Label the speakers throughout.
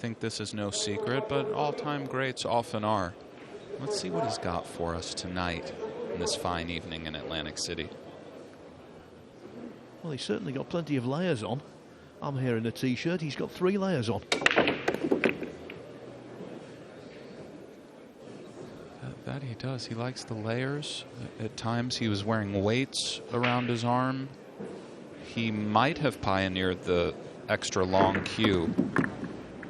Speaker 1: think this is no secret, but all-time greats often are. Let's see what he's got for us tonight in this fine evening in Atlantic City.
Speaker 2: Well, he's certainly got plenty of layers on. I'm here in a T-shirt. He's got 3 layers on.
Speaker 1: That he does. He likes the layers. At times he was wearing weights around his arm. He might have pioneered the extra long cue.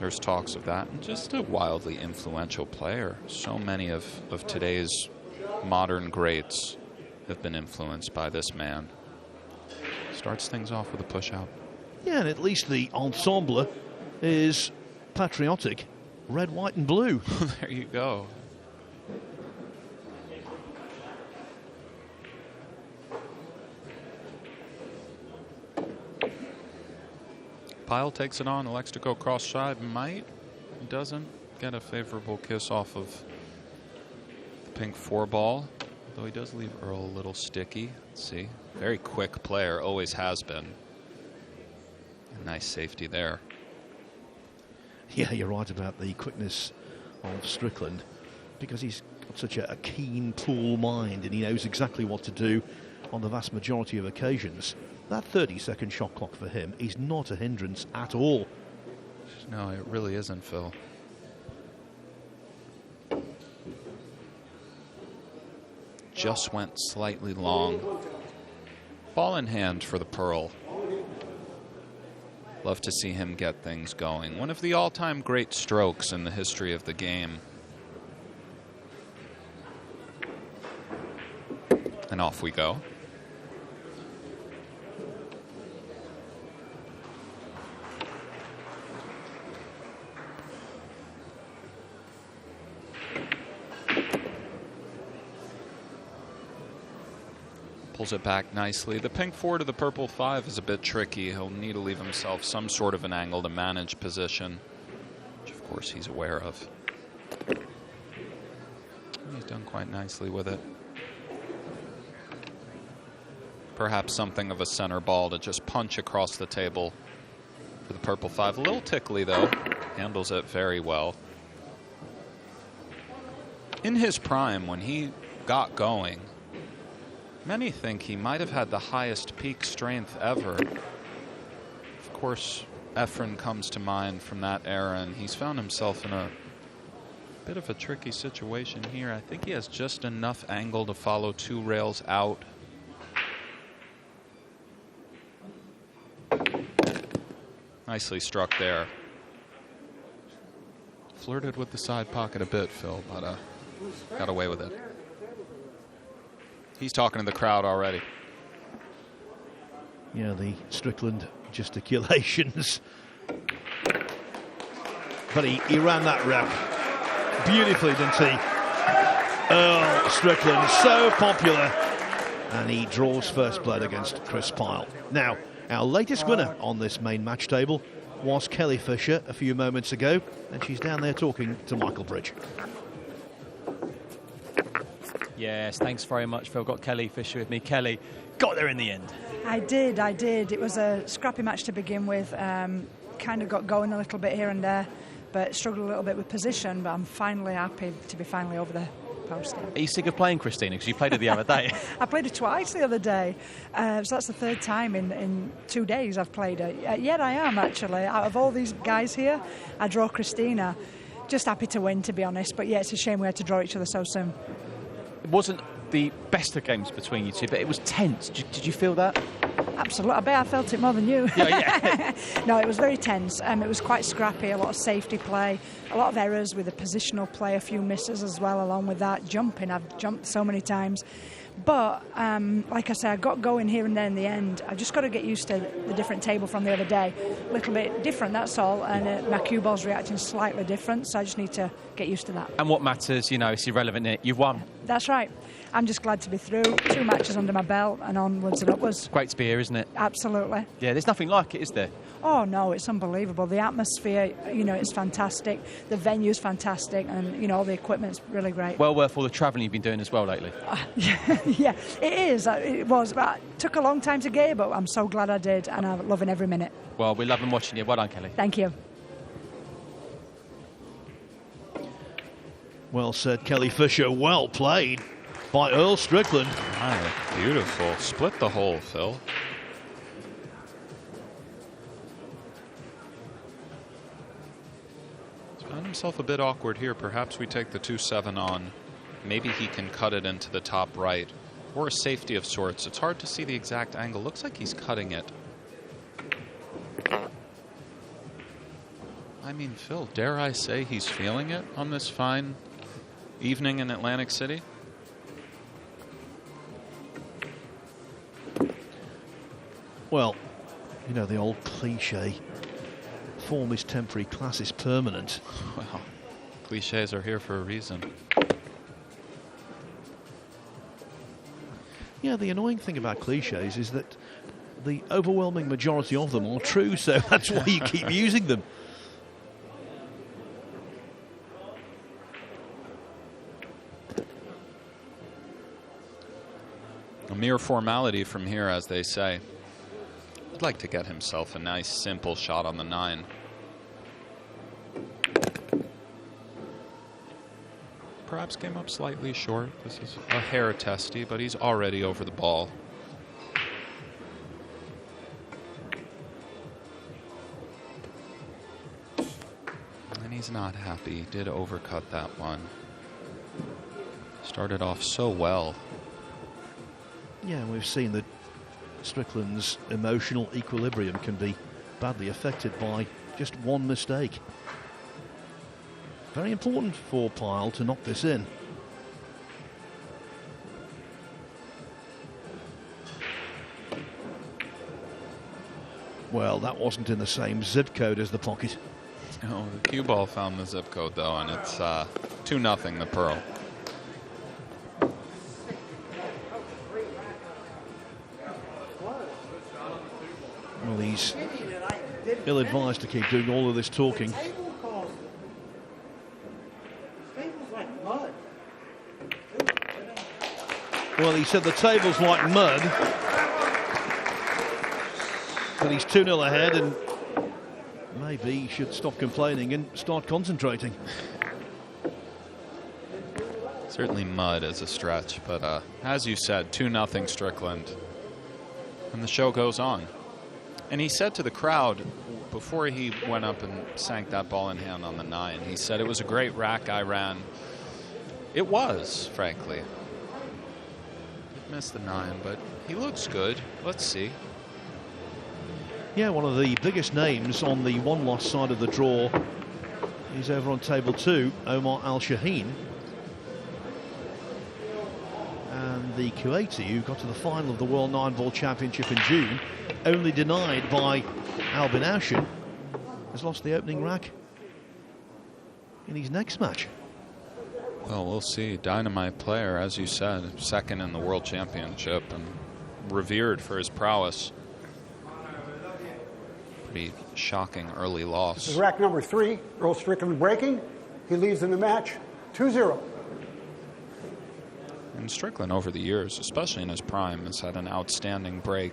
Speaker 1: There's talks of that. And just a wildly influential player. So many of today's modern greats have been influenced by this man. Starts things off with a push-out.
Speaker 2: Yeah, and at least the ensemble is patriotic. Red, white and blue.
Speaker 1: There you go. Pyle takes it on, elects to go cross-side, might, doesn't get a favorable kiss off of the pink 4-ball, though he does leave Earl a little sticky. Let's see, very quick player, always has been. A nice safety there.
Speaker 2: Yeah, you're right about the quickness of Strickland, because he's got such a keen pool mind and he knows exactly what to do on the vast majority of occasions. That 30-second shot clock for him is not a hindrance at all.
Speaker 1: No, it really isn't, Phil. Just went slightly long. Ball in hand for the Pearl. Love to see him get things going. One of the all-time great strokes in the history of the game. And off we go. Pulls it back nicely. The pink 4 to the purple 5 is a bit tricky. He'll need to leave himself some sort of an angle to manage position, which of course he's aware of. He's done quite nicely with it. Perhaps something of a center ball to just punch across the table for the purple 5. A little tickly though. Handles it very well. In his prime, when he got going, many think he might have had the highest peak strength ever. Of course, Efren comes to mind from that era, and he's found himself in a bit of a tricky situation here. I think he has just enough angle to follow 2 rails out. Nicely struck there. Flirted with the side pocket a bit, Phil, but got away with it. He's talking to the crowd already.
Speaker 2: Yeah, the Strickland gesticulations. But he ran that rep beautifully, didn't he? Earl Strickland, so popular. And he draws first blood against Chris Pyle. Now, our latest winner on this main match table was Kelly Fisher a few moments ago. And she's down there talking to Michael Bridge.
Speaker 3: Yes, thanks very much, Phil. Got Kelly Fisher with me. Kelly, got there in the end.
Speaker 4: I did. It was a scrappy match to begin with. Kind of got going a little bit here and there, but struggled a little bit with position, but I'm finally happy to be finally over the post.
Speaker 3: Are you sick of playing Christina? Because you played her the other day.
Speaker 4: I played her twice the other day. So that's the 3rd time in 2 days I've played her. Yeah, I am, actually. Out of all these guys here, I draw Christina. Just happy to win, to be honest. But yeah, it's a shame we had to draw each other so soon.
Speaker 3: It wasn't the best of games between you two, but it was tense. Did you feel that?
Speaker 4: Absolutely. I bet I felt it more than you.
Speaker 3: Yeah.
Speaker 4: No, it was very tense. It was quite scrappy, a lot of safety play, a lot of errors with the positional play, a few misses as well along with that. Jumping, I've jumped so many times. But, like I said, I got going here and there in the end. I just got to get used to the different table from the other day. A little bit different, that's all. And my cue ball's reacting slightly different, so I just need to get used to that.
Speaker 3: And what matters, it's irrelevant. You've won.
Speaker 4: That's right. I'm just glad to be through. 2 matches under my belt and onwards and upwards.
Speaker 3: Great to be here, isn't it?
Speaker 4: Absolutely.
Speaker 3: Yeah, there's nothing like it, is there?
Speaker 4: Oh, no, it's unbelievable. The atmosphere, it's fantastic. The venue's fantastic, and, all the equipment's really great.
Speaker 3: Well worth all the travelling you've been doing as well lately.
Speaker 4: Yeah, it is. It was. But it took a long time to get, but I'm so glad I did, and I'm loving every minute.
Speaker 3: Well, we're loving watching you. Well done, Kelly.
Speaker 4: Thank you.
Speaker 2: Well said, Kelly Fisher. Well played by Earl Strickland.
Speaker 1: Ah, beautiful. Split the hole, Phil. He's found himself a bit awkward here. Perhaps we take the 2-7 on. Maybe he can cut it into the top right. Or a safety of sorts. It's hard to see the exact angle. Looks like he's cutting it. I mean, Phil, dare I say he's feeling it on this fine evening in Atlantic City?
Speaker 2: Well, you know the old cliche, form is temporary, class is permanent.
Speaker 1: Well, cliches are here for a reason.
Speaker 2: Yeah, the annoying thing about cliches is that the overwhelming majority of them are true, so that's why you keep using them.
Speaker 1: A mere formality from here, as they say. He'd like to get himself a nice, simple shot on the 9. Perhaps came up slightly short. This is a hair testy, but he's already over the ball. And he's not happy. He did overcut that one. Started off so well.
Speaker 2: Yeah, we've seen that Strickland's emotional equilibrium can be badly affected by just one mistake. Very important for Pyle to knock this in. Well, that wasn't in the same zip code as the pocket.
Speaker 1: Oh, the cue ball found the zip code, though, and it's 2-0 the Pearl.
Speaker 2: Well, he's ill-advised to keep doing all of this talking. Well, he said the table's like mud, but he's 2-0 ahead, and maybe he should stop complaining and start concentrating.
Speaker 1: Certainly mud is a stretch, but as you said, 2-0 Strickland. And the show goes on. And he said to the crowd, before he went up and sank that ball in hand on the 9, he said it was a great rack I ran. It was, frankly. Missed the 9, but he looks good. Let's see.
Speaker 2: Yeah, one of the biggest names on the one-loss side of the draw is over on table 2, Omar Al-Shaheen. And the Kuwaiti, who got to the final of the World 9-Ball Championship in June, only denied by Albin Aushin, has lost the opening rack in his next match.
Speaker 1: Well, we'll see. Dynamite player, as you said, second in the World Championship and revered for his prowess. Pretty shocking early loss.
Speaker 5: This is rack number 3, Earl Strickland breaking. He leaves in the match 2-0.
Speaker 1: And Strickland over the years, especially in his prime, has had an outstanding break.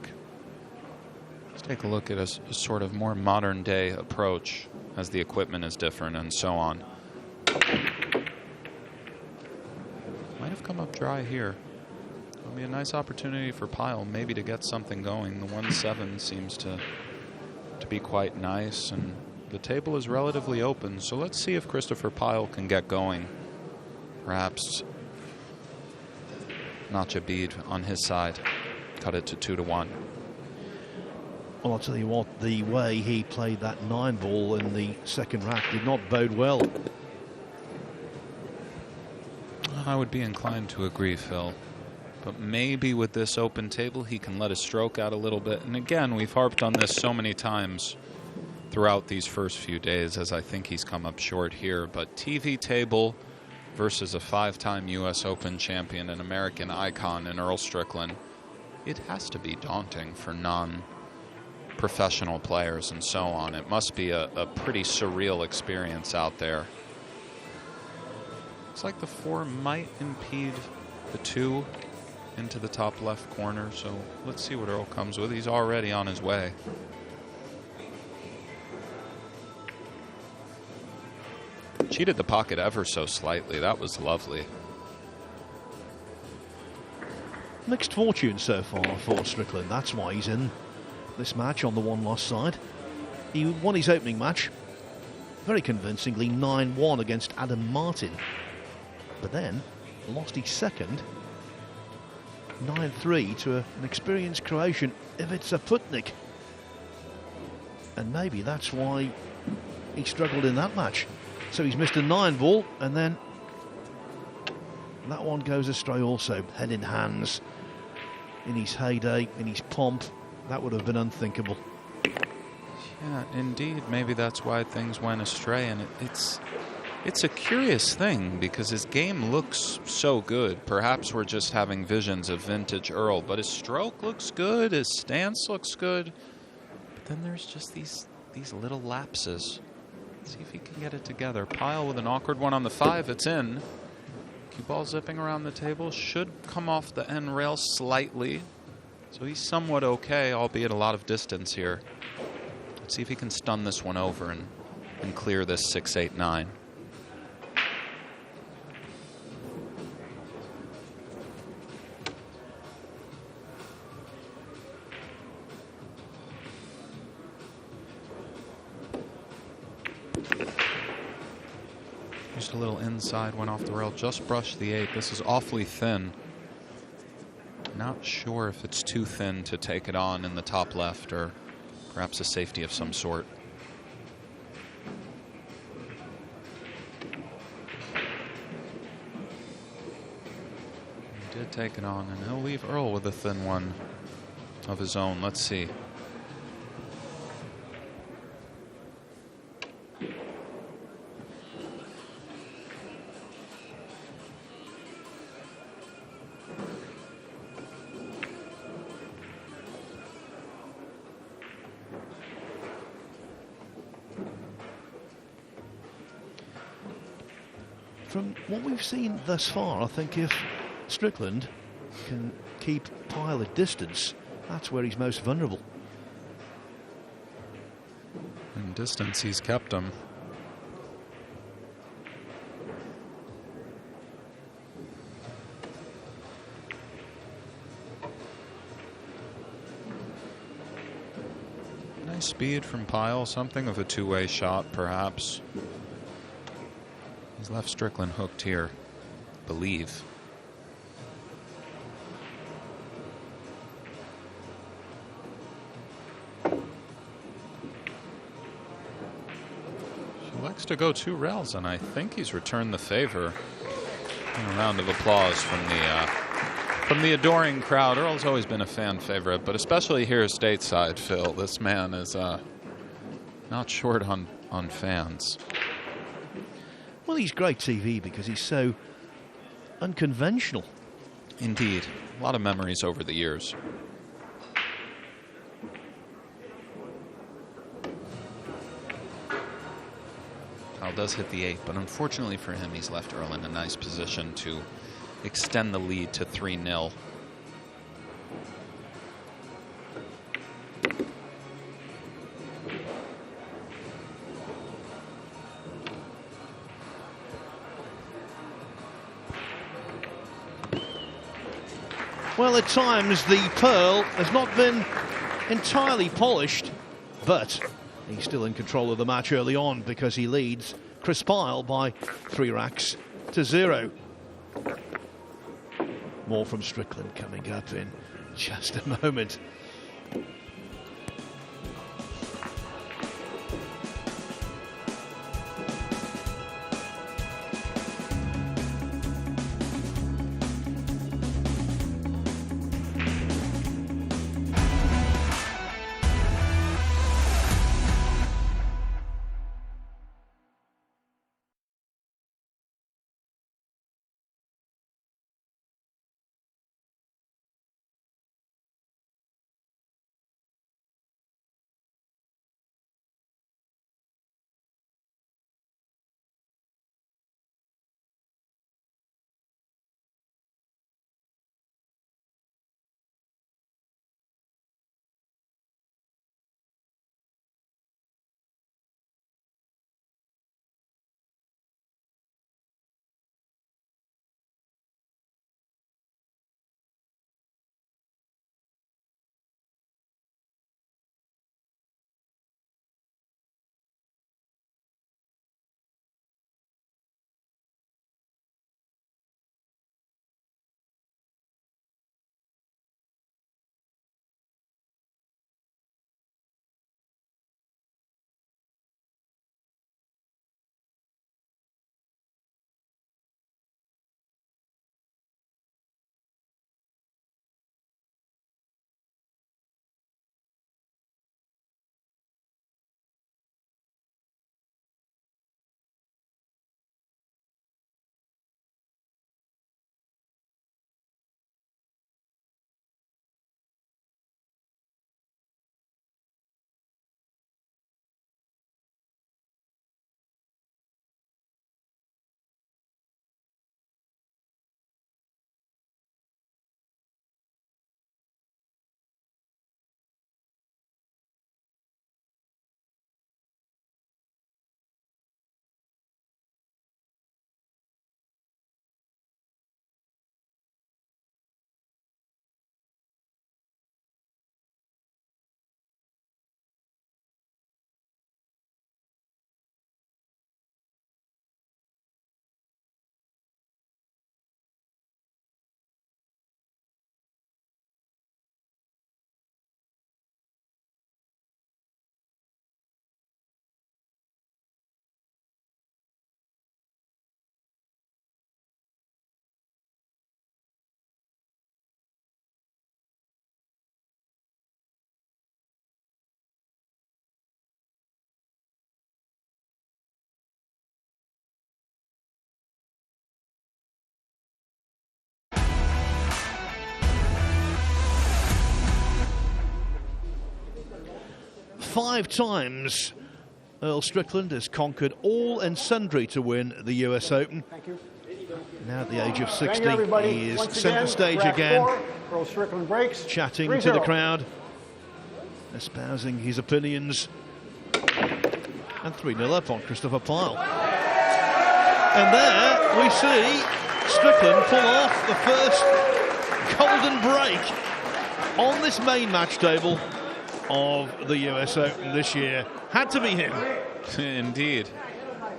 Speaker 1: Let's take a look at a sort of more modern day approach as the equipment is different and so on. Might have come up dry here. It'll be a nice opportunity for Pyle maybe to get something going. The 1-7 seems to be quite nice, and the table is relatively open. So let's see if Christopher Pyle can get going. Perhaps notch a bead on his side, cut it to 2-1.
Speaker 2: Well, I'll tell you what, the way he played that 9-ball in the second rack did not bode well.
Speaker 1: I would be inclined to agree, Phil. But maybe with this open table, he can let his stroke out a little bit. And again, we've harped on this so many times throughout these first few days, as I think he's come up short here. But TV table versus a 5-time U.S. Open champion, an American icon in Earl Strickland, it has to be daunting for non-professional players and so on. It must be a pretty surreal experience out there. Looks like the 4 might impede the 2 into the top left corner, so let's see what Earl comes with. He's already on his way. Cheated the pocket ever so slightly. That was lovely.
Speaker 2: Mixed fortune so far for Strickland. That's why he's in this match on the one-loss side. He won his opening match very convincingly, 9-1 against Adam Martin. But then lost his second, 9-3 to an experienced Croatian, Ivica Putnik. And maybe that's why he struggled in that match. So he's missed a 9-ball, and then that one goes astray also. Head in hands. In his heyday, in his pomp, that would have been unthinkable.
Speaker 1: Yeah, indeed. Maybe that's why things went astray. And it's a curious thing because his game looks so good. Perhaps we're just having visions of vintage Earl, but his stroke looks good, his stance looks good. But then there's just these little lapses. Let's see if he can get it together. Pyle with an awkward one on the 5. It's in. Cue ball zipping around the table. Should come off the end rail slightly. So he's somewhat okay, albeit a lot of distance here. Let's see if he can stun this one over and clear this 6-8-9. Just a little inside, went off the rail, just brushed the 8. This is awfully thin. Not sure if it's too thin to take it on in the top left or perhaps a safety of some sort. He did take it on, and he'll leave Earl with a thin one of his own. Let's see.
Speaker 2: From what we've seen thus far, I think if Strickland can keep Pyle at distance, that's where he's most vulnerable.
Speaker 1: In distance, he's kept him. Nice speed from Pyle, something of a two-way shot, perhaps. He's left Strickland hooked here, believe. She likes to go 2 rails, and I think he's returned the favor. And a round of applause from the adoring crowd. Earl's always been a fan favorite, but especially here stateside, Phil. This man is not short on fans.
Speaker 2: Well, he's great TV because he's so unconventional.
Speaker 1: Indeed. A lot of memories over the years. Pyle does hit the 8, but unfortunately for him, he's left Earl in a nice position to extend the lead to 3-0.
Speaker 2: Well, at times the pearl has not been entirely polished, but he's still in control of the match early on because he leads Chris Pyle by 3 racks to 0. More from Strickland coming up in just a moment. 5 times Earl Strickland has conquered all and sundry to win the US Open.
Speaker 5: Thank you.
Speaker 2: Now at the age of 60,
Speaker 5: Thank you, everybody.
Speaker 2: he is
Speaker 5: Once
Speaker 2: centre stage again,
Speaker 5: 4, Earl Strickland breaks.
Speaker 2: chatting
Speaker 5: 3-0.
Speaker 2: to the crowd, espousing his opinions. And 3-0 up on Christopher Pyle. And there we see Strickland pull off the first golden break on this main match table of the US Open this year. Had to be him.
Speaker 1: Indeed.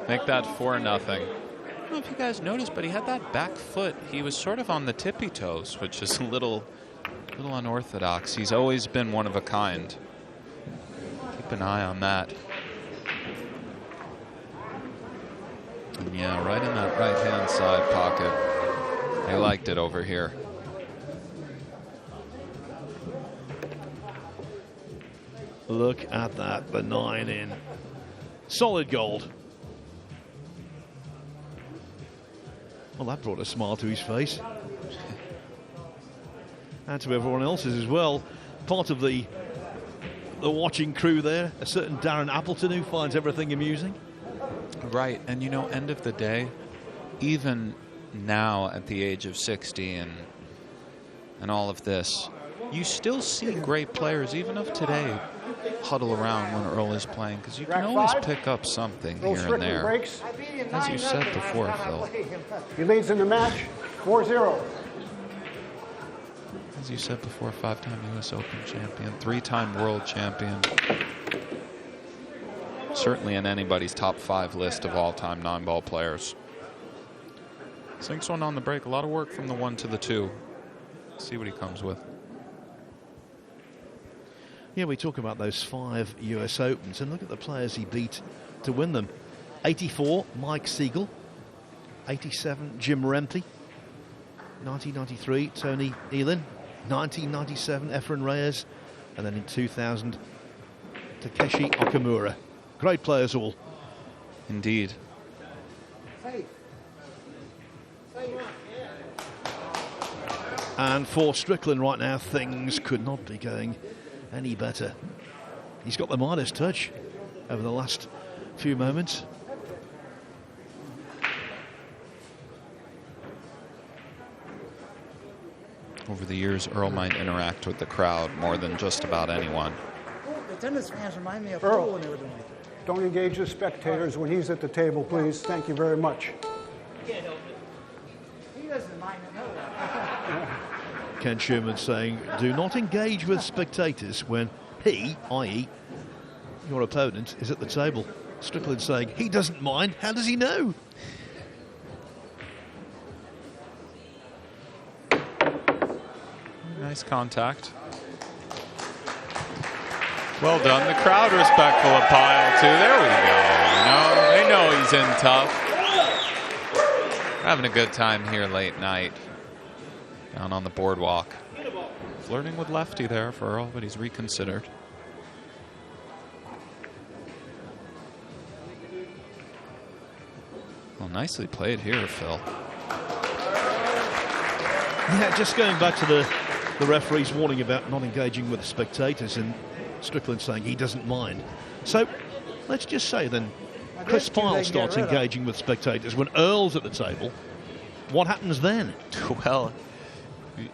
Speaker 1: Make that 4-0. I don't know if you guys noticed, but he had that back foot. He was sort of on the tippy toes, which is a little unorthodox. He's always been one of a kind. Keep an eye on that. And yeah, right in that right-hand side pocket. They liked it over here.
Speaker 2: Look at that, the 9 in. Solid gold. Well, that brought a smile to his face. And to everyone else's as well. Part of the watching crew there, a certain Darren Appleton who finds everything amusing.
Speaker 1: Right, and you know, end of the day, even now at the age of 60 and all of this, you still see great players, even of today, huddle around when Earl is playing, because you can always pick up something here and there.
Speaker 5: Breaks.
Speaker 1: As you said before, Phil.
Speaker 5: He leads in the match 4-0.
Speaker 1: As you said before, 5-time U.S. Open champion, 3-time world champion. Certainly in anybody's top 5 list of all-time 9-ball players. Sinks one on the break. A lot of work from the 1 to the 2. See what he comes with.
Speaker 2: Yeah, we talk about those 5 US Opens and look at the players he beat to win them. 84, Mike Siegel. 87, Jim Rempe. 1993, Tony Elin. 1997, Efren Reyes. And then in 2000, Takeshi Okamura. Great players all.
Speaker 1: Indeed.
Speaker 2: And for Strickland right now, things could not be going any better. He's got the Midas touch over the last few moments.
Speaker 1: Over the years, Earl might interact with the crowd more than just about anyone.
Speaker 6: The tennis fans remind me of
Speaker 5: Earl.
Speaker 6: Earl when they were doing it.
Speaker 5: Don't engage the spectators when he's at the table, please. Thank you very much.
Speaker 6: He doesn't mind it, no.
Speaker 2: Ken Sherman saying, do not engage with spectators when he, i.e. your opponent, is at the table. Strickland saying, he doesn't mind. How does he know?
Speaker 1: Nice contact. Well done. The crowd respectful of Pyle, too. There we go. You know, they know he's in tough. Having a good time here late night. Down on the boardwalk. Flirting with lefty there for Earl, but he's reconsidered. Well, nicely played here, Phil.
Speaker 2: Yeah, just going back to the referee's warning about not engaging with the spectators and Strickland saying he doesn't mind. So let's just say then Chris Pyle starts engaging with spectators when Earl's at the table. What happens then?
Speaker 1: Well,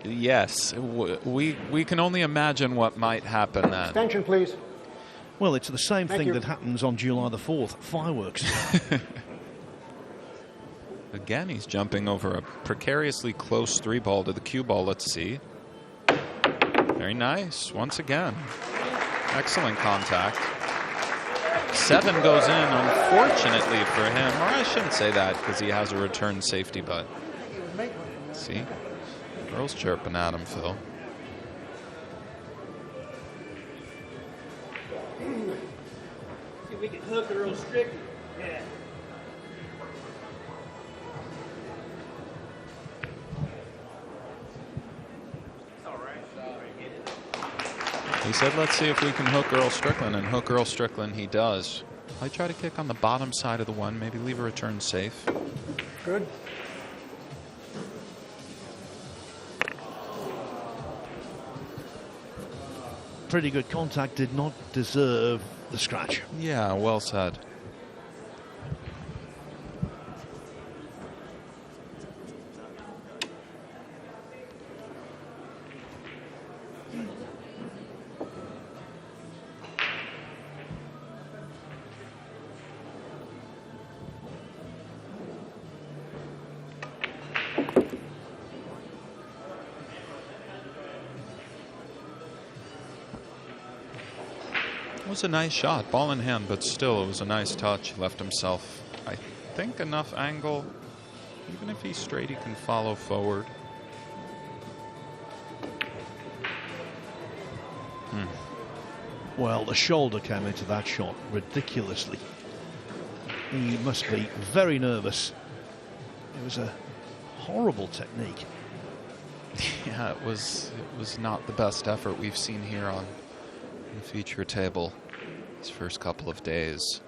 Speaker 1: yes, we can only imagine what might happen then.
Speaker 5: Extension, please.
Speaker 2: Well, it's the same
Speaker 5: Thank
Speaker 2: thing
Speaker 5: you.
Speaker 2: that happens on July the 4th, fireworks.
Speaker 1: Again, he's jumping over a precariously close 3-ball to the cue ball. Let's see. Very nice. Once again. Excellent contact. 7 goes in, unfortunately for him. Or I shouldn't say that because he has a return safety, but see? Earl's chirping at him, Phil.
Speaker 6: See if we can hook Earl Strickland. Yeah.
Speaker 1: He said, let's see if we can hook Earl Strickland, and hook Earl Strickland he does. I try to kick on the bottom side of the 1, maybe leave a return safe.
Speaker 5: Good.
Speaker 2: pretty good contact, did not deserve the scratch.
Speaker 1: Yeah, well said. It was a nice shot, ball in hand, but still it was a nice touch. He left himself, I think, enough angle. Even if he's straight, he can follow forward.
Speaker 2: Well, the shoulder came into that shot ridiculously. He must be very nervous. It was a horrible technique.
Speaker 1: Yeah, it was not the best effort we've seen here on the feature table his first couple of days.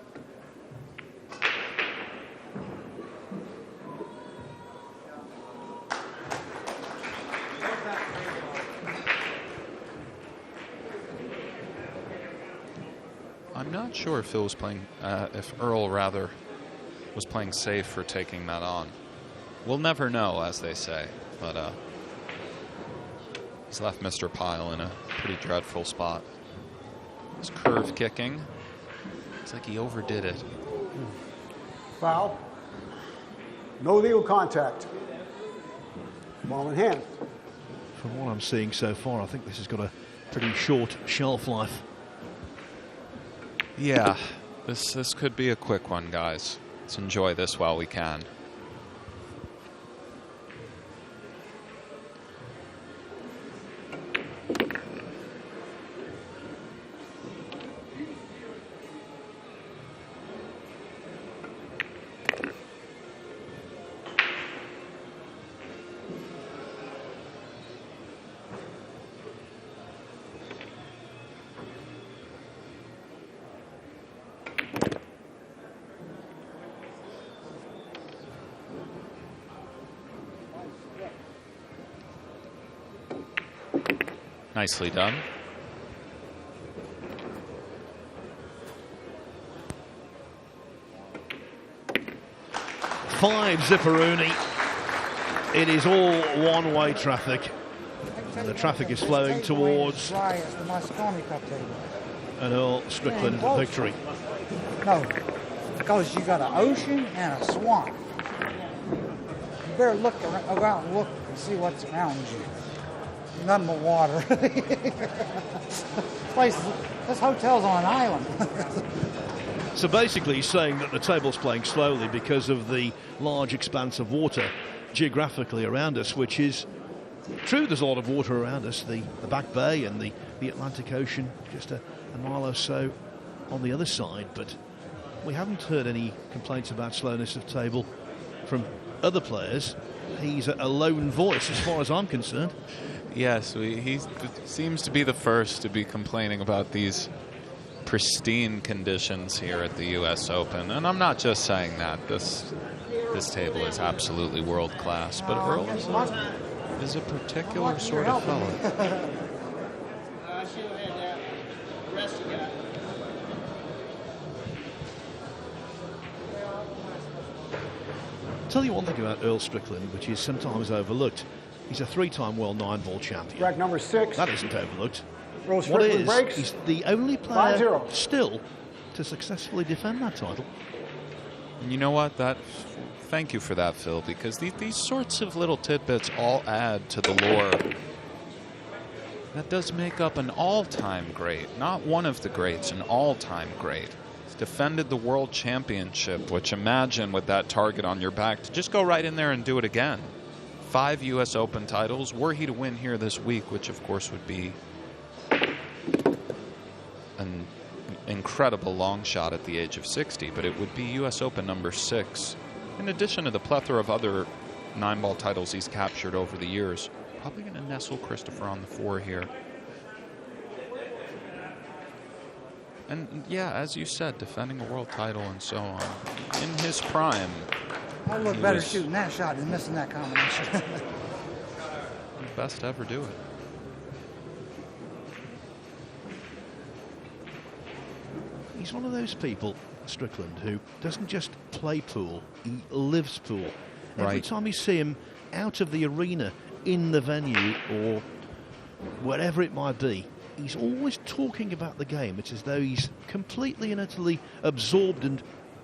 Speaker 1: I'm not sure if Phil was playing, if Earl rather was playing safe for taking that on. We'll never know, as they say, but he's left Mr. Pyle in a pretty dreadful spot. His curve kicking, it's like he overdid it.
Speaker 5: Foul. No legal contact. Ball in hand.
Speaker 2: From what I'm seeing so far, I think this has got a pretty short shelf life.
Speaker 1: Yeah, this could be a quick one, guys. Let's enjoy this while we can. Nicely done.
Speaker 2: Five Zipperoni. It is all one-way traffic. And the traffic is flowing towards an Earl Strickland victory.
Speaker 7: No, because you got an ocean and a swamp. You better look around and look and see what's around you. Nothing but water. This hotel's on an island.
Speaker 2: So basically he's saying that the table's playing slowly because of the large expanse of water geographically around us, which is true. There's a lot of water around us, the Back Bay and the Atlantic Ocean just a mile or so on the other side, but we haven't heard any complaints about slowness of table from other players. He's a lone voice as far as I'm concerned.
Speaker 1: Yes, he seems to be the first to be complaining about these pristine conditions here at the U.S. Open. And I'm not just saying that. This table is absolutely world class. But Earl is a particular sort of fellow.
Speaker 2: Tell you one thing about Earl Strickland, which is sometimes overlooked. He's a three-time world 9-ball champion.
Speaker 5: Rack number 6.
Speaker 2: That isn't overlooked.
Speaker 5: Earl
Speaker 2: What
Speaker 5: Strickland
Speaker 2: is,
Speaker 5: breaks.
Speaker 2: he's the only player
Speaker 5: 5-0.
Speaker 2: still to successfully defend that title.
Speaker 1: And you know what? Thank you for that, Phil, because these sorts of little tidbits all add to the lore. That does make up an all-time great, not one of the greats, an all-time great. He's defended the world championship, which, imagine with that target on your back, to just go right in there and do it again. 5 U.S. Open titles, were he to win here this week, which of course would be an incredible long shot at the age of 60, but it would be U.S. Open number 6. In addition to the plethora of other 9-ball titles he's captured over the years, probably going to nestle Christopher on the 4 here. And yeah, as you said, defending a world title and so on. In his prime,
Speaker 7: I look better shooting that shot than missing that combination.
Speaker 1: best to ever do it.
Speaker 2: He's one of those people, Strickland, who doesn't just play pool, he lives pool. Every
Speaker 1: Right.
Speaker 2: time you see him out of the arena, in the venue, or wherever it might be, he's always talking about the game. It's as though he's completely and utterly absorbed and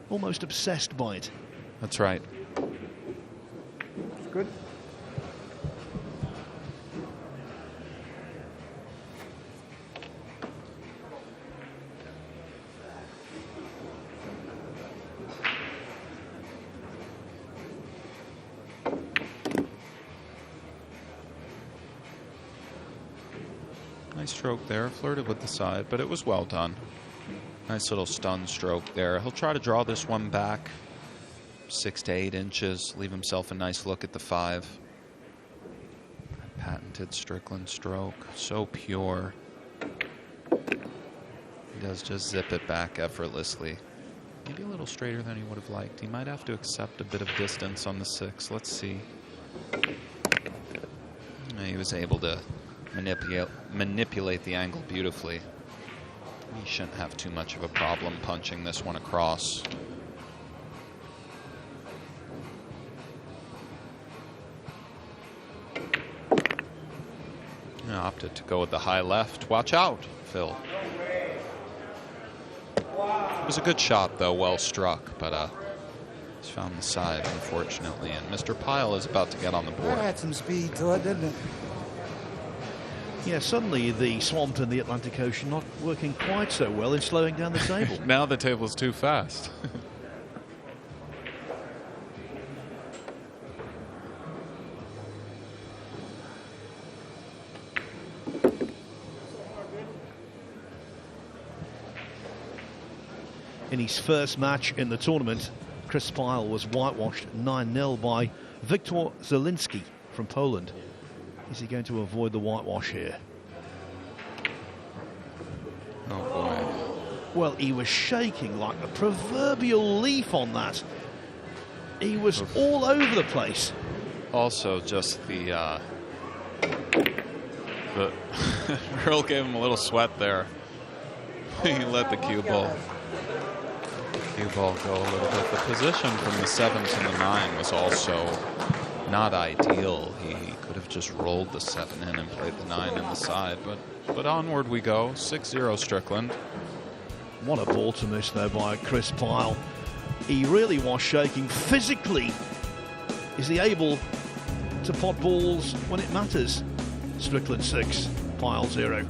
Speaker 2: almost obsessed by it.
Speaker 1: That's right.
Speaker 5: It's good.
Speaker 1: Nice stroke there. Flirted with the side, but it was well done. Nice little stun stroke there. He'll try to draw this one back 6 to 8 inches. Leave himself a nice look at the 5. Patented Strickland stroke. So pure. He does just zip it back effortlessly. Maybe a little straighter than he would have liked. He might have to accept a bit of distance on the 6. Let's see. He was able to manipulate the angle beautifully. He shouldn't have too much of a problem punching this one across. He opted to go with the high left. Watch out, Phil. It was a good shot, though, well struck, but he's found the side, unfortunately, and Mr. Pyle is about to get on the board.
Speaker 7: That had some speed to it, didn't it?
Speaker 2: Yeah, suddenly the Swamp and the Atlantic Ocean not working quite so well in slowing down the table.
Speaker 1: Now the table's too fast.
Speaker 2: In his first match in the tournament, Chris Pyle was whitewashed 9-0 by Viktor Zielinski from Poland. Is he going to avoid the whitewash here?
Speaker 1: Oh, boy.
Speaker 2: Well, he was shaking like a proverbial leaf on that. He was all over the place.
Speaker 1: Also, just the Earl gave him a little sweat there. He let the cue ball go a little bit. The position from the 7 to the 9 was also not ideal. He could have just rolled the 7 in and played the 9 in the side, but onward we go. 6-0 Strickland.
Speaker 2: What a ball to miss, though, by Chris Pyle. He really was shaking physically. Is he able to pot balls when it matters? Strickland 6, Pyle 0.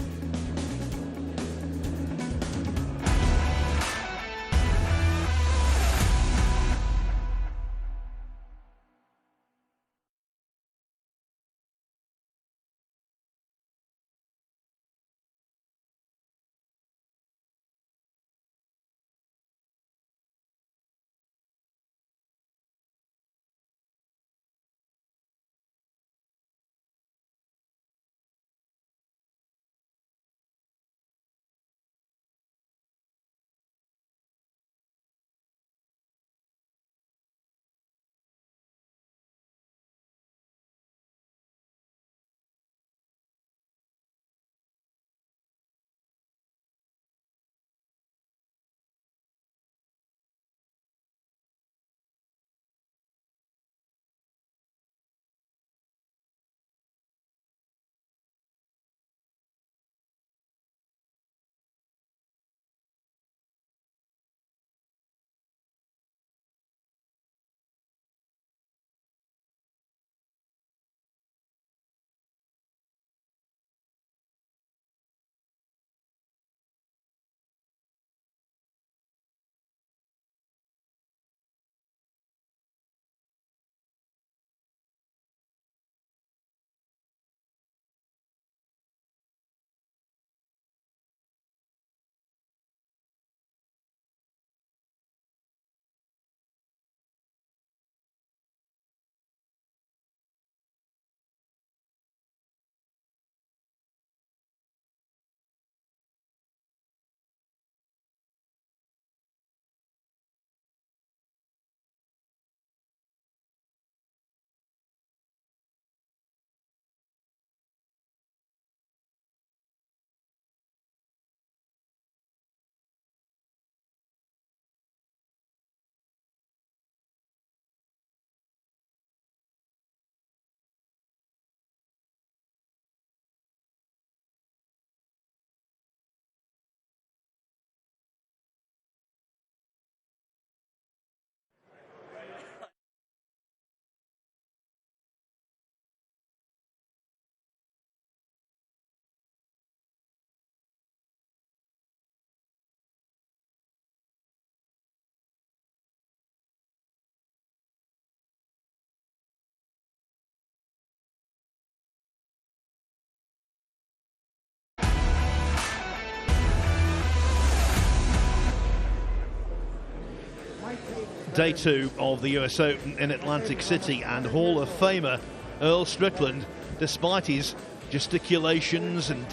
Speaker 2: day 2 of the US Open in Atlantic City, and Hall of Famer Earl Strickland, despite his gesticulations and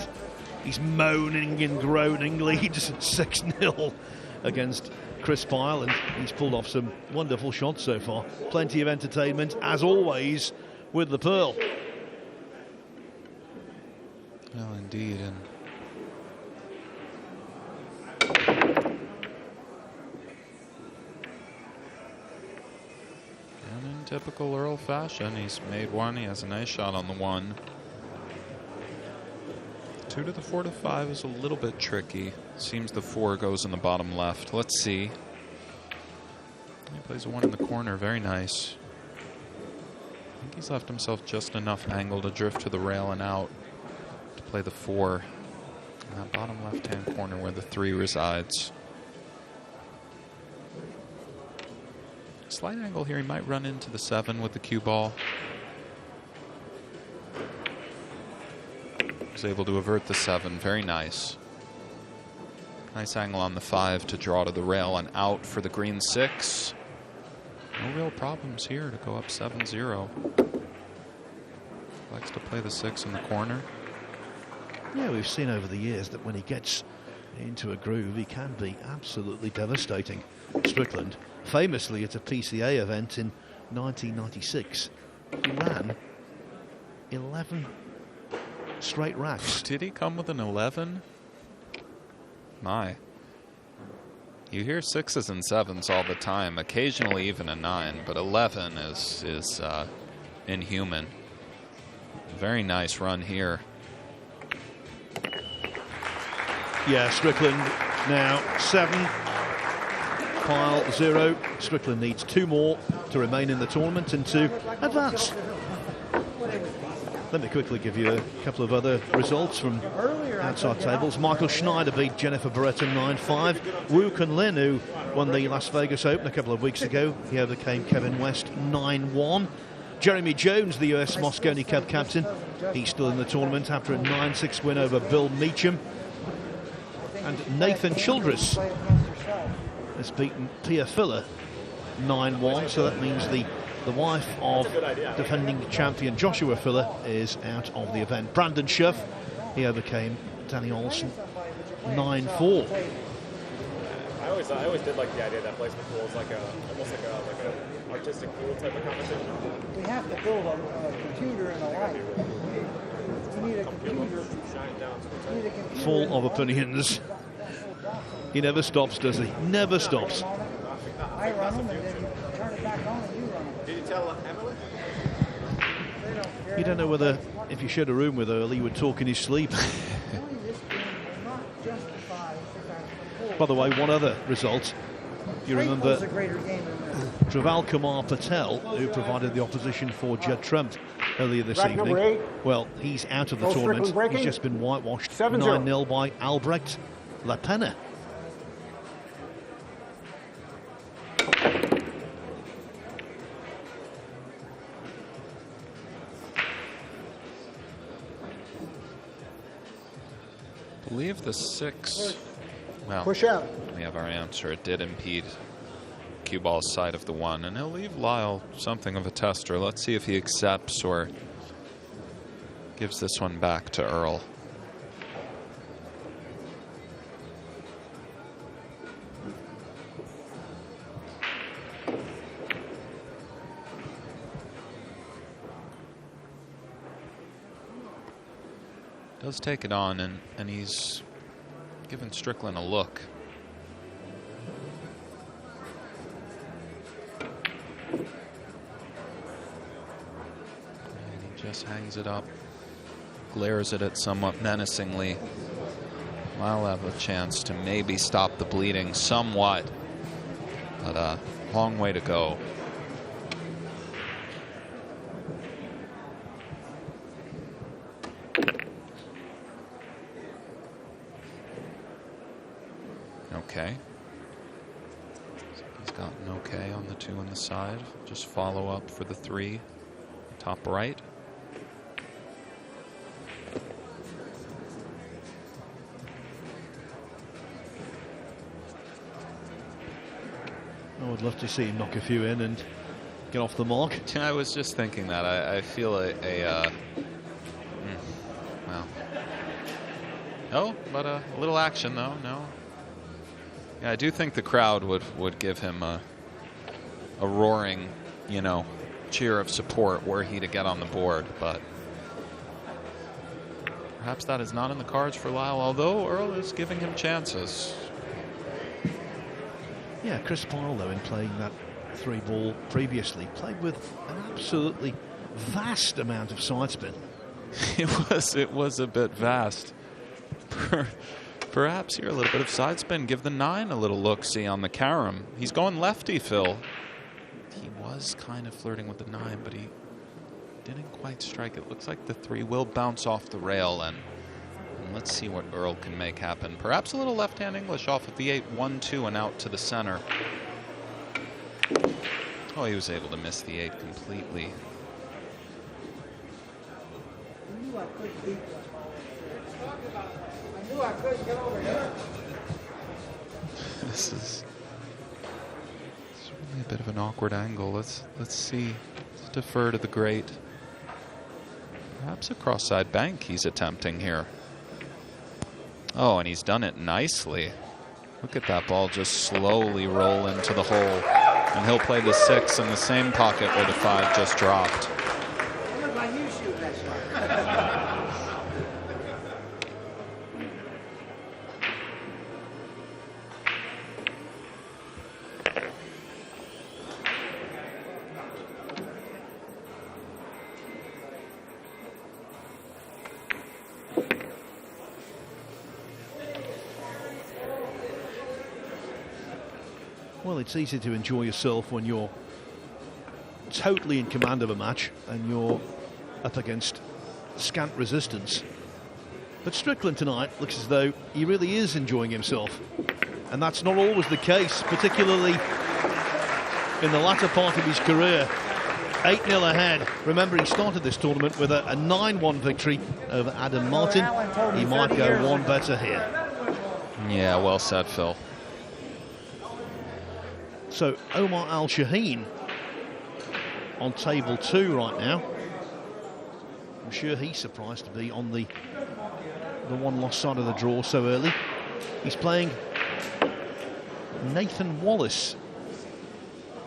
Speaker 2: his moaning and groaning, leads 6-0 against Chris Pyle, and he's pulled off some wonderful shots so far. Plenty of entertainment, as always, with the Pearl.
Speaker 1: Well, indeed, and in typical Earl fashion, he's made one. He has a nice shot on the 1. 2 to the 4 to 5 is a little bit tricky. Seems the 4 goes in the bottom left. Let's see. He plays a 1 in the corner. Very nice. I think he's left himself just enough angle to drift to the rail and out to play the 4 in that bottom left-hand corner where the 3 resides. Slight angle here. He might run into the 7 with the cue ball. Was able to avert the 7. Very nice. Nice angle on the 5 to draw to the rail and out for the green 6. No real problems here to go up 7-0. Likes to play the 6 in the corner.
Speaker 2: Yeah, we've seen over the years that when he gets into a groove, he can be absolutely devastating. Strickland, famously at a PCA event in 1996, he ran 11 straight racks.
Speaker 1: Did he come with an 11? My. You hear 6s and 7s all the time, occasionally even a 9, but 11 is inhuman. Very nice run here.
Speaker 2: Yeah, Strickland now 7, Pyle 0. Strickland needs 2 more to remain in the tournament and to advance. Let me quickly give you a couple of other results from outside tables. Michael Schneider beat Jennifer Beretta 9-5. Wu Kunlin, who won the Las Vegas Open a couple of weeks ago, he overcame Kevin West 9-1. Jeremy Jones, the US Moscone Cup captain, he's still in the tournament after a 9-6 win over Bill Meacham. And Nathan Childress has beaten Pia Filler 9-1, so that means the wife of defending champion Joshua Filler is out of the event. Brandon Schuff, he overcame Danny Olsen 9-4.
Speaker 8: I always did like the idea that placement pool is like almost like a artistic pool type of competition.
Speaker 7: We have to build a computer and a light. We need a computer.
Speaker 2: Full of opinions. He never stops, does he? Never stops.
Speaker 7: I run them and then you turn it back on and you run them.
Speaker 8: Did you tell Emily?
Speaker 2: You don't know whether, if you shared a room with Earl, he would talk in his sleep. By the way, one other result. You remember Traval Kumar Patel, who provided the opposition for Judd Trump earlier this evening. Well, he's out of the tournament. He's just been whitewashed 9-0 by Albrecht Lapena.
Speaker 1: I believe the 6. Well,
Speaker 5: Push out.
Speaker 1: we have our answer. It did impede cue ball's side of the 1, and he'll leave Lyle something of a tester. Let's see if he accepts or gives this one back to Earl. Does take it on, and he's given Strickland a look. And he just hangs it up, glares at it somewhat menacingly. I'll have a chance to maybe stop the bleeding somewhat, but a long way to go. Okay. He's got an okay on the 2 on the side. Just follow up for the 3, top right.
Speaker 2: would love to see him knock a few in and get off the mark.
Speaker 1: I was just thinking that. I feel well. No, but a little action though. No. Yeah, I do think the crowd would give him a roaring, cheer of support were he to get on the board, but perhaps that is not in the cards for Lyle, although Earl is giving him chances.
Speaker 2: Yeah, Chris Pyle, though, in playing that 3-ball previously, played with an absolutely vast amount of side spin.
Speaker 1: It was a bit vast. Perhaps here a little bit of side spin. Give the 9 a little look-see on the carom. He's going lefty, Phil. He was kind of flirting with the 9, but he didn't quite strike. It looks like the 3 will bounce off the rail, and let's see what Earl can make happen. Perhaps a little left-hand English off of the 8, 1-2, and out to the center. Oh, he was able to miss the 8 completely. This is really a bit of an awkward angle. Let's see. Let's defer to the great. Perhaps a cross-side bank he's attempting here. Oh, and he's done it nicely. Look at that ball just slowly roll into the hole. And he'll play the 6 in the same pocket where the 5 just dropped.
Speaker 2: Well, it's easy to enjoy yourself when you're totally in command of a match and you're up against scant resistance. But Strickland tonight looks as though he really is enjoying himself. And that's not always the case, particularly in the latter part of his career. 8-0 ahead. Remember, he started this tournament with a 9-1 victory over Adam Martin. He might go one better here.
Speaker 1: Yeah, well said, Phil.
Speaker 2: So Omar Al-Shaheen on table 2 right now. I'm sure he's surprised to be on the one-loss side of the draw so early. He's playing Nathan Wallace.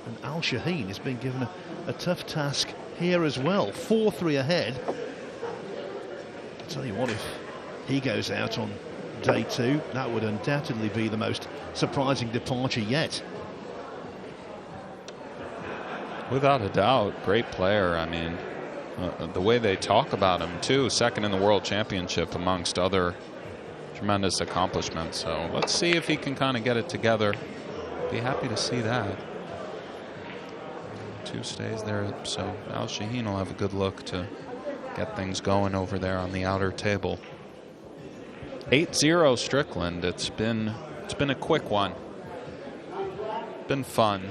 Speaker 2: And Al-Shaheen has been given a tough task here as well. 4-3 ahead. I'll tell you what, if he goes out on day 2, that would undoubtedly be the most surprising departure yet.
Speaker 1: Without a doubt, great player. I mean, the way they talk about him, too, second in the World Championship amongst other tremendous accomplishments. So let's see if he can kind of get it together. Be happy to see that. 2 stays there, so Al-Shaheen will have a good look to get things going over there on the outer table. 8-0 Strickland. It's been a quick one. Been fun.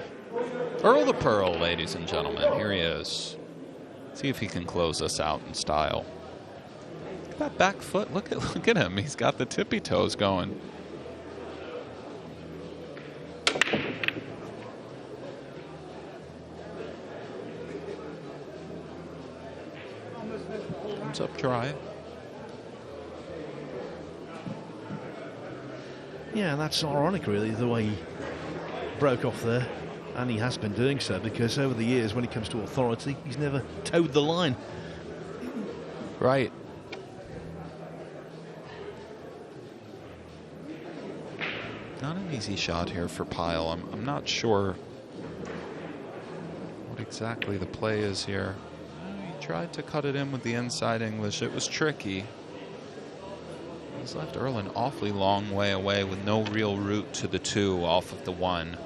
Speaker 1: Earl the Pearl, ladies and gentlemen. Here he is. See if he can close us out in style. Look at that back foot. Look at him. He's got the tippy toes going. Comes up dry.
Speaker 2: Yeah, that's ironic, really, the way he broke off there. And he has been doing so, because over the years, when it comes to authority, he's never towed the line.
Speaker 1: Right. Not an easy shot here for Pyle. I'm not sure what exactly the play is here. He tried to cut it in with the inside English. It was tricky. He's left Earl an awfully long way away with no real route to the 2 off of the 1.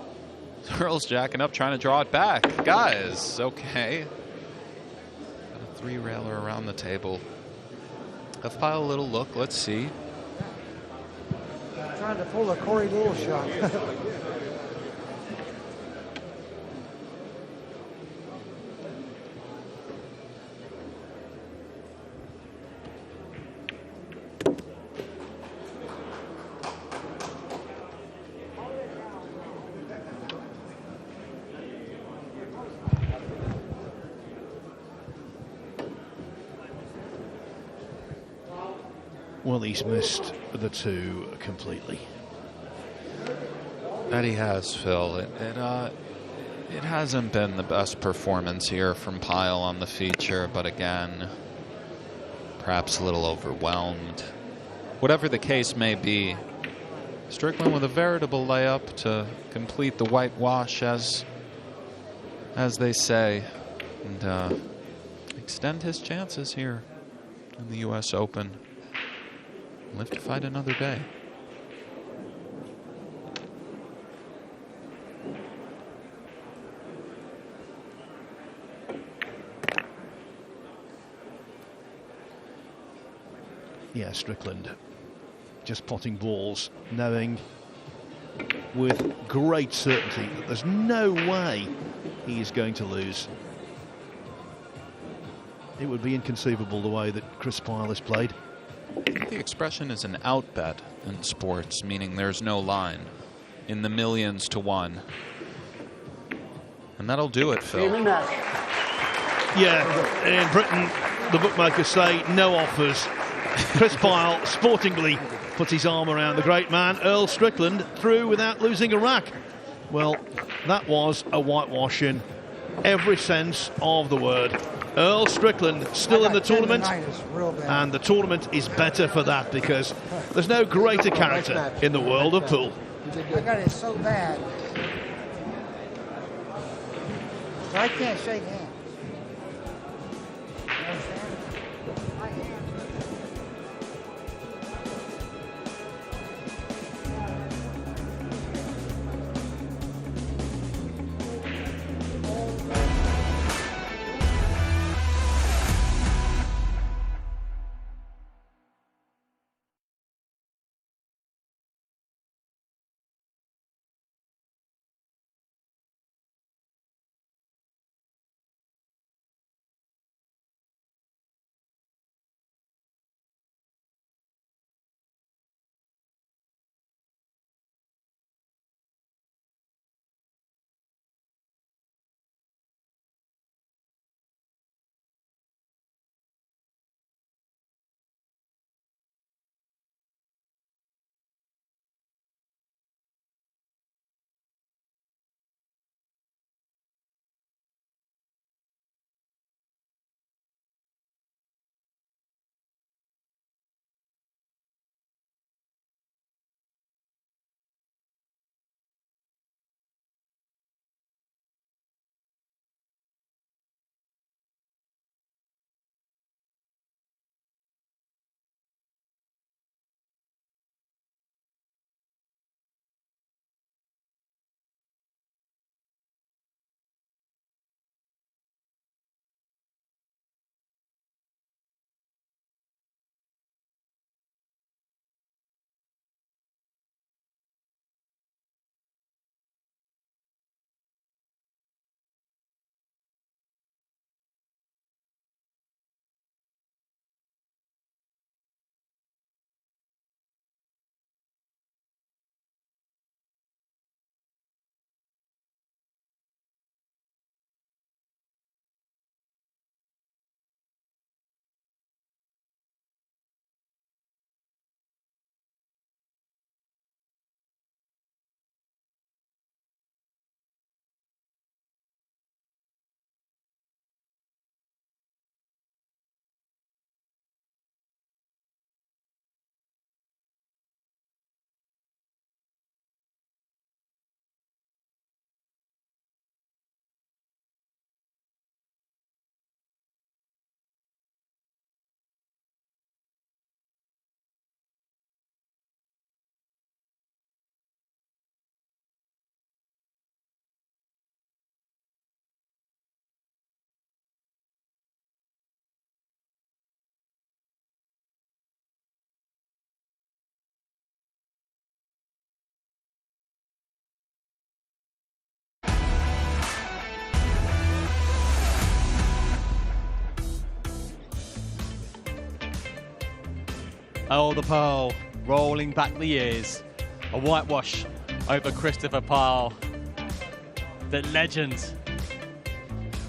Speaker 1: Earl's jacking up, trying to draw it back. Guys, okay. Got a 3-railer around the table. Have Pyle a little look. Let's see.
Speaker 7: Trying to pull a Corey Little shot.
Speaker 2: Well, he's missed the two completely.
Speaker 1: That he has, Phil. It hasn't been the best performance here from Pyle on the feature, but again, perhaps a little overwhelmed. Whatever the case may be, Strickland with a veritable layup to complete the whitewash, as they say, and extend his chances here in the U.S. Open. Live to fight another day.
Speaker 2: Yeah, Strickland just potting balls, knowing with great certainty that there's no way he is going to lose. It would be inconceivable the way that Chris Pyle has played.
Speaker 1: The expression is an out bet in sports, meaning there's no line, in the millions to one. And that'll do it, Phil.
Speaker 2: Yeah, in Britain, the bookmakers say no offers. Chris Pyle sportingly puts his arm around the great man, Earl Strickland, through without losing a rack. Well, that was a whitewash in every sense of the word. Earl Strickland still in the tournament, and the tournament is better for that, because there's no greater character in the world of pool.
Speaker 7: I got it so bad. So I can't shake hands. You understand? I can't.
Speaker 3: Oh, the Pearl, rolling back the years. A whitewash over Christopher Pyle. The legend.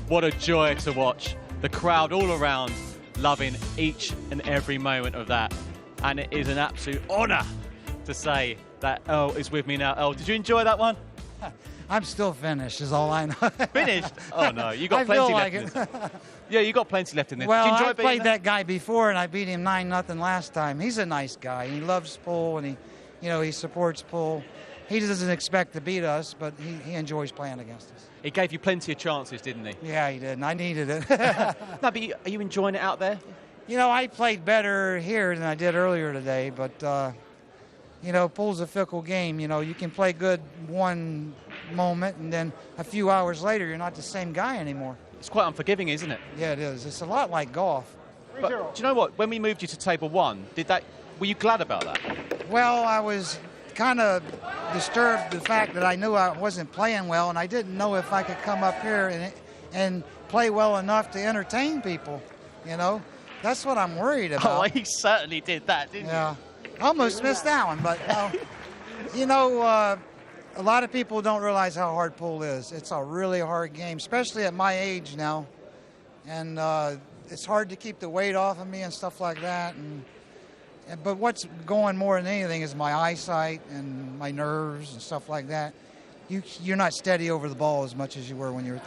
Speaker 3: What a joy to watch. The crowd all around loving each and every moment of that. and it is an absolute honour to say that Earl is with me now. Earl, did you enjoy that one?
Speaker 7: I'm still finished, is all I know.
Speaker 3: Finished? Oh no, you got
Speaker 7: I
Speaker 3: plenty
Speaker 7: feel
Speaker 3: left
Speaker 7: like
Speaker 3: in
Speaker 7: it.
Speaker 3: this. Yeah, you got plenty left in this.
Speaker 7: Well,
Speaker 3: did you enjoy
Speaker 7: I
Speaker 3: being
Speaker 7: played
Speaker 3: there?
Speaker 7: that guy before, and I beat him 9-0 last time. He's a nice guy. He loves pool, and he supports pool. He doesn't expect to beat us, but he enjoys playing against us.
Speaker 3: He gave you plenty of chances, didn't he?
Speaker 7: Yeah, he did, and I needed it.
Speaker 3: No, but are you enjoying it out there?
Speaker 7: I played better here than I did earlier today, but, pool's a fickle game. You can play good one moment, and then a few hours later, you're not the same guy anymore.
Speaker 3: It's quite unforgiving, isn't it?
Speaker 7: Yeah, it is. It's a lot like golf.
Speaker 3: But do you know what? When we moved you to table 1, were you glad about that?
Speaker 7: Well, I was kind of disturbed the fact that I knew I wasn't playing well, and I didn't know if I could come up here and play well enough to entertain people. That's what I'm worried about.
Speaker 3: Oh, he certainly did that, didn't
Speaker 7: Yeah, almost missed that one, but a lot of people don't realize how hard pool is. It's a really hard game, especially at my age now, and it's hard to keep the weight off of me and stuff like that. But what's going more than anything is my eyesight and my nerves and stuff like that. You're not steady over the ball as much as you were when you were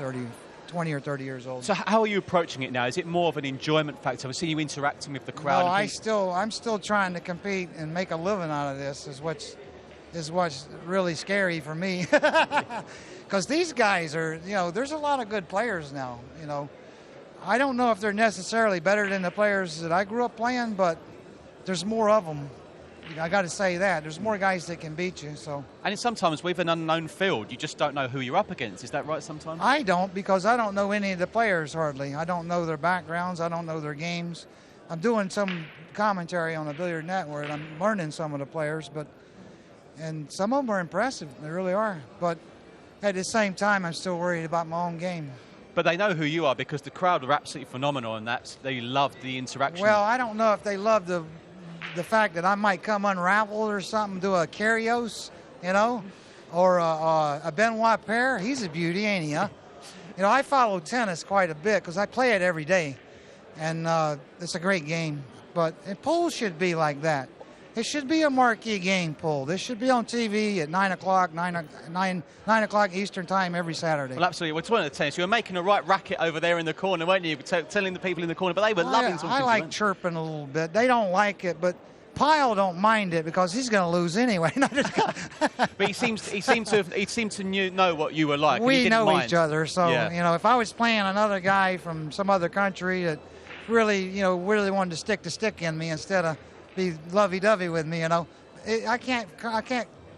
Speaker 7: 20 or 30 years old.
Speaker 3: So how are you approaching it now? Is it more of an enjoyment factor? I see you interacting with the crowd.
Speaker 7: No, I'm still trying to compete and make a living out of this. Is what's really scary for me. Because these guys are, there's a lot of good players now. I don't know if they're necessarily better than the players that I grew up playing, but there's more of them. I got to say that. There's more guys that can beat you. So.
Speaker 3: And sometimes with an unknown field, you just don't know who you're up against. Is that right sometimes?
Speaker 7: I don't, because I don't know any of the players hardly. I don't know their backgrounds. I don't know their games. I'm doing some commentary on the Billiard Network. I'm learning some of the players, and some of them are impressive. They really are. But at the same time, I'm still worried about my own game.
Speaker 3: But they know who you are because the crowd are absolutely phenomenal, and they love the interaction.
Speaker 7: Well, I don't know if they love the fact that I might come unraveled or something, do a Kyrgios, or a Benoit Paire. He's a beauty, ain't he, huh? I follow tennis quite a bit because I play it every day, and it's a great game. But pool should be like that. It should be a marquee game, pool. This should be on TV at 9 o'clock Eastern time every Saturday.
Speaker 3: Well, absolutely. We're talking about tennis. You were making a right racket over there in the corner, weren't you? Telling the people in the corner, but they were loving talking to you.
Speaker 7: I like chirping a little bit. They don't like it, but Pyle don't mind it because he's going to lose anyway.
Speaker 3: But he seemed to know what you were like.
Speaker 7: We know each other, so if I was playing another guy from some other country that really wanted to stick the stick in me instead of be lovey-dovey with me, I can't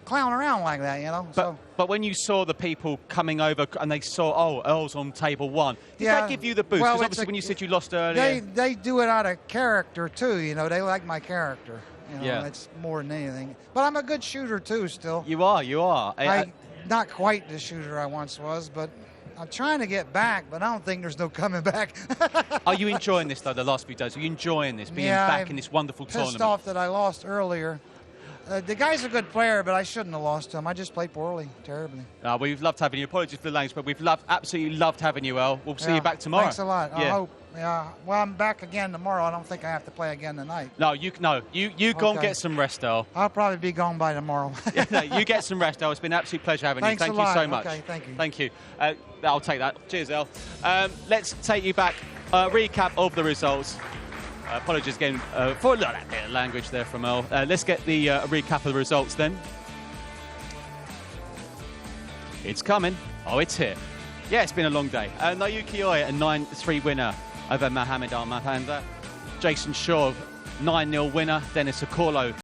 Speaker 7: clown around like that,
Speaker 3: But when you saw the people coming over and they saw, Earl's on table 1, did that give you the boost? Because obviously when you said you lost earlier...
Speaker 7: They do it out of character, too, They like my character. It's more than anything. But I'm a good shooter, too, still.
Speaker 3: You are.
Speaker 7: I'm not quite the shooter I once was, but I'm trying to get back, but I don't think there's no coming back.
Speaker 3: Are you enjoying this, though, the last few days? Are you enjoying this, being back in this wonderful tournament?
Speaker 7: Pissed off that I lost earlier. The guy's a good player, but I shouldn't have lost to him. I just played poorly, terribly.
Speaker 3: We've loved having you. Apologies for the language, but we've absolutely loved having you, Earl. We'll see you back tomorrow.
Speaker 7: Thanks a lot. I hope. Yeah. Well, I'm back again tomorrow. I don't think I have to play again tonight.
Speaker 3: No, you go and get some rest, Earl.
Speaker 7: I'll probably be gone by tomorrow.
Speaker 3: You get some rest, Earl. It's been an absolute pleasure having you. Thank you so much.
Speaker 7: Okay, thank you.
Speaker 3: Thank you. I'll take that. Cheers, Earl. Let's take you back. Recap of the results. Apologies again for that bit of language there from Earl. Let's get the recap of the results then. It's coming. Oh, it's here. Yeah, it's been a long day. Naoki Oi, a 9-3 winner over Mohamed Al-Mahanda. Jason Shaw, 9-0 winner. Dennis Acorlo,